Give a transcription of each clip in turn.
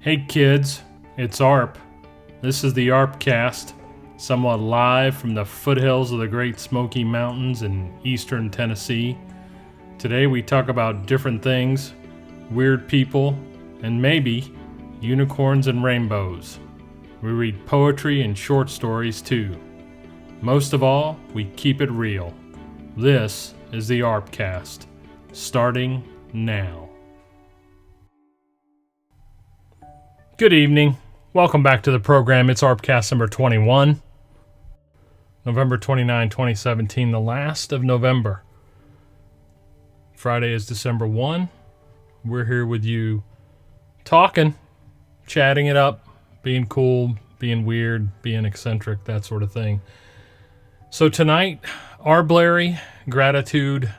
Hey kids, it's Arp. This is the ArpCast, somewhat live from the foothills of the Great Smoky Mountains in eastern Tennessee. Today we talk about different things, weird people, and maybe unicorns and rainbows. We read poetry and short stories too. Most of all, we keep it real. This is the ArpCast, starting now. Good evening. Welcome back to the program. It's ArpCast number 21. November 29, 2017, the last of November. Friday is December 1. We're here with you talking, chatting it up, being cool, being weird, being eccentric, that sort of thing. So tonight, Arblary, gratitude,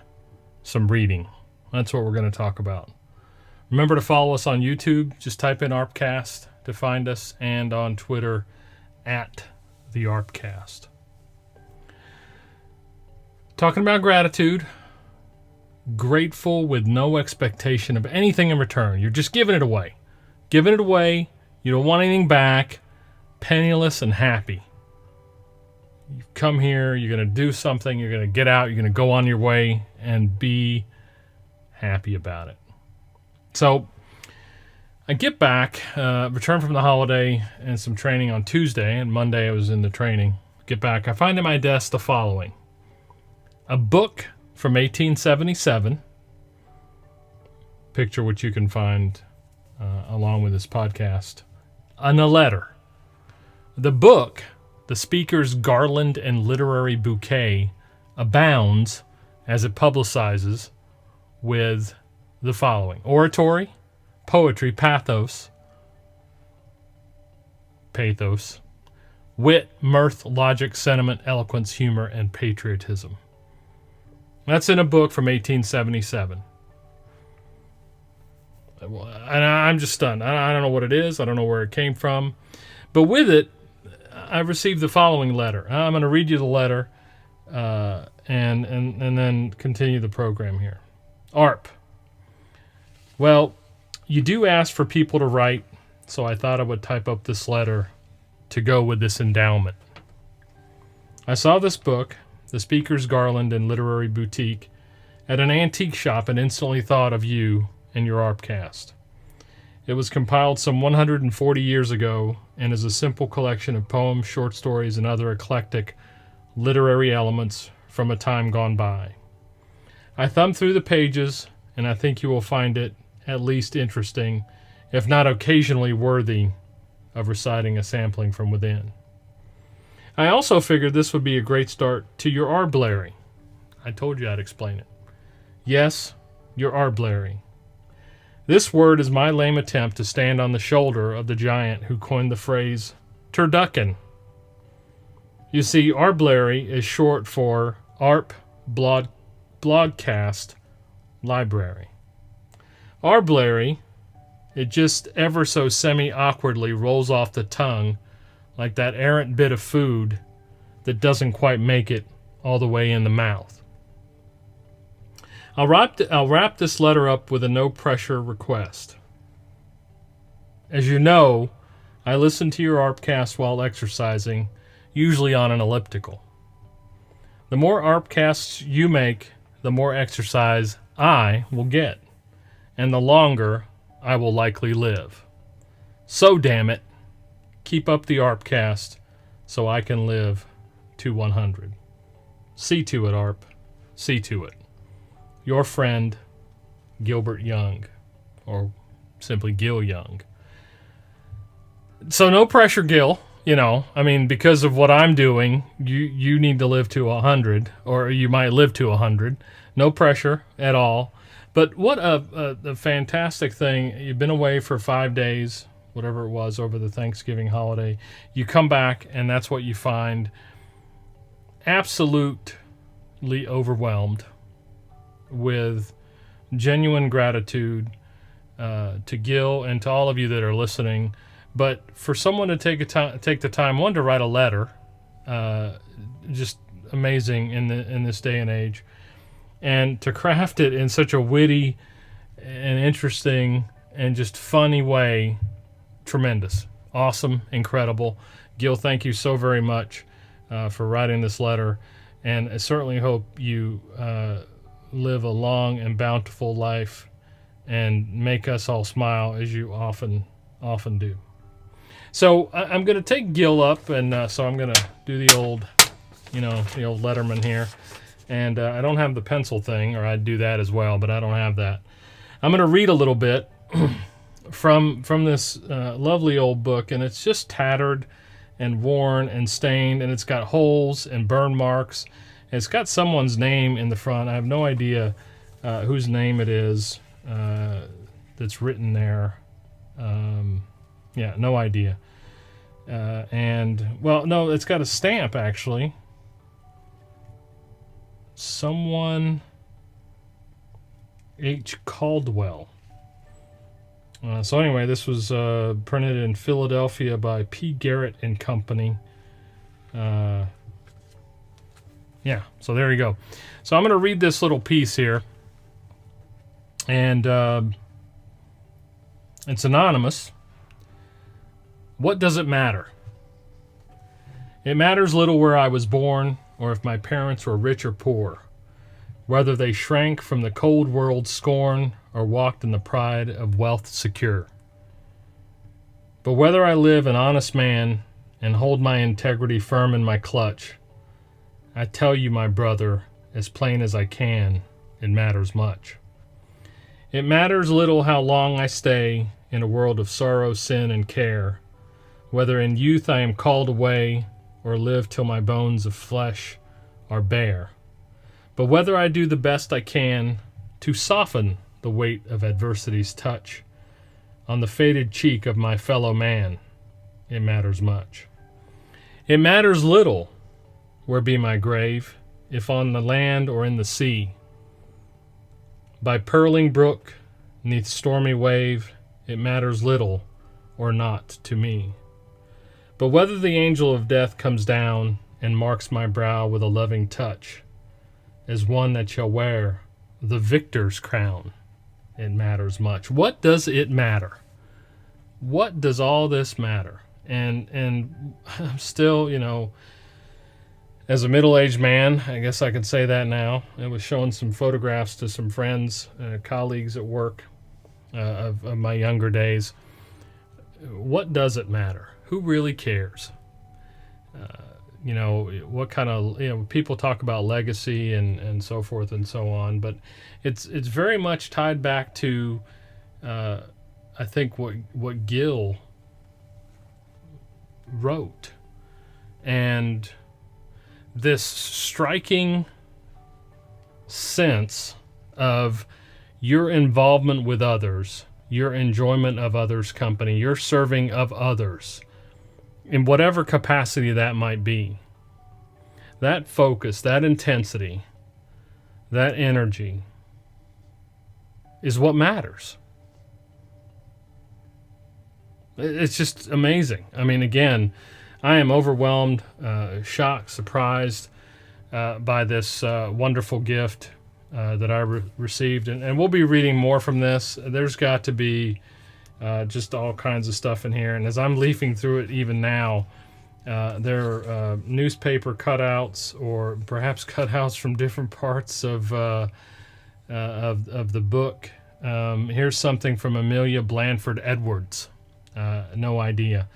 some reading. That's what we're going to talk about. Remember to follow us on YouTube. Just type in ArpCast to find us, and on Twitter at the ArpCast. Talking about gratitude. Grateful with no expectation of anything in return. You're just giving it away. Giving it away. You don't want anything back. Penniless and happy. You come here, you're going to do something, you're going to get out, you're going to go on your way and be happy about it. So I get back, return from the holiday and some training on Tuesday, and Monday I was in the training. Get back, I find in my desk the following. A book from 1877, picture which you can find along with this podcast, and a letter. The book, The Speaker's Garland and Literary Bouquet, abounds as it publicizes with the following: oratory, poetry, pathos, wit, mirth, logic, sentiment, eloquence, humor, and patriotism. That's in a book from 1877. And I'm just stunned. I don't know what it is. I don't know where it came from. But with it, I received the following letter. I'm going to read you the letter and then continue the program here. Arp. Well, you do ask for people to write, so I thought I would type up this letter to go with this endowment. I saw this book, The Speaker's Garland and Literary Boutique, at an antique shop and instantly thought of you and your ArpCast. It was compiled some 140 years ago and is a simple collection of poems, short stories, and other eclectic literary elements from a time gone by. I thumbed through the pages, and I think you will find it at least interesting, if not occasionally worthy of reciting a sampling from within. I also figured this would be a great start to your Arblary. I told you I'd explain it. Yes, your Arblary. This word is my lame attempt to stand on the shoulder of the giant who coined the phrase turducken. You see, Arblary is short for Arp Blogcast Library. Arblary, it just ever so semi-awkwardly rolls off the tongue like that errant bit of food that doesn't quite make it all the way in the mouth. I'll wrap this letter up with a no-pressure request. As you know, I listen to your ArpCast while exercising, usually on an elliptical. The more ArpCasts you make, the more exercise I will get, and the longer I will likely live. So damn it, keep up the ArpCast so I can live to 100. See to it, Arp. See to it. Your friend, Gilbert Young, or simply Gil Young. So no pressure, Gil. You know, I mean, because of what I'm doing, you need to live to 100, or you might live to 100. No pressure at all. But what a fantastic thing. You've been away for 5 days, whatever it was, over the Thanksgiving holiday. You come back, and that's what you find. Absolutely overwhelmed with genuine gratitude to Gil and to all of you that are listening. But for someone to take the time, one, to write a letter, just amazing in this day and age, and to craft it in such a witty and interesting and just funny way tremendous, awesome, incredible. Gil, thank you so very much for writing this letter, and I certainly hope you live a long and bountiful life and make us all smile as you often do. So I'm going to take Gil up, and so I'm going to do the old Letterman here. And I don't have the pencil thing, or I'd do that as well, but I don't have that. I'm going to read a little bit from this lovely old book, and it's just tattered and worn and stained, and it's got holes and burn marks. And it's got someone's name in the front. I have no idea whose name it is that's written there. No idea. No, it's got a stamp, actually. Someone H. Caldwell. So anyway, this was printed in Philadelphia by P. Garrett and Company. So there you go. So I'm going to read this little piece here. And it's anonymous. What does it matter? It matters little where I was born, or if my parents were rich or poor, whether they shrank from the cold world's scorn or walked in the pride of wealth secure. But whether I live an honest man and hold my integrity firm in my clutch, I tell you, my brother, as plain as I can, it matters much. It matters little how long I stay in a world of sorrow, sin, and care, whether in youth I am called away or live till my bones of flesh are bare. But whether I do the best I can to soften the weight of adversity's touch on the faded cheek of my fellow man, it matters much. It matters little where be my grave, if on the land or in the sea. By purling brook, 'neath stormy wave, it matters little or not to me. But whether the angel of death comes down and marks my brow with a loving touch, as one that shall wear the victor's crown, it matters much. What does it matter? What does all this matter? And I'm still, as a middle-aged man, I guess I can say that now. I was showing some photographs to some friends, colleagues at work of my younger days. What does it matter? Who really cares? What kind of, people talk about legacy and so forth and so on, but it's very much tied back to, I think, what Gil wrote. And this striking sense of your involvement with others, your enjoyment of others' company, your serving of others, in whatever capacity that might be. That focus, that intensity, that energy is what matters. It's just amazing. I mean, again, I am overwhelmed, shocked, surprised by this wonderful gift that I received. And we'll be reading more from this. There's got to be just all kinds of stuff in here. And as I'm leafing through it even now, there are newspaper cutouts, or perhaps cutouts from different parts of the book. Here's something from Amelia Blanford Edwards. No idea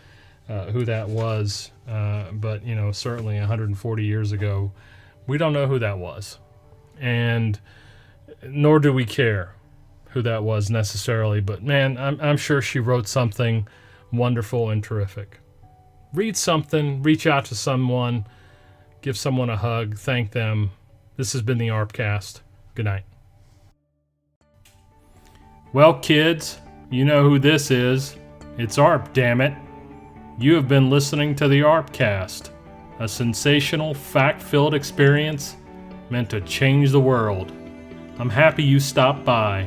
who that was, but certainly 140 years ago, we don't know who that was, and nor do we care who that was necessarily. But man, I'm sure she wrote something wonderful and terrific. Read something, reach out to someone, give someone a hug, thank them. This has been the ArpCast. Good night. Well, kids, you know who this is. It's Arp, damn it. You have been listening to the ArpCast, a sensational, fact-filled experience meant to change the world. I'm happy you stopped by.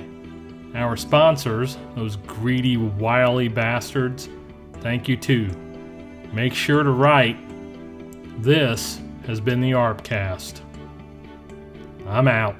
Our sponsors, those greedy, wily bastards, thank you too. Make sure to write. This has been the ArpCast. I'm out.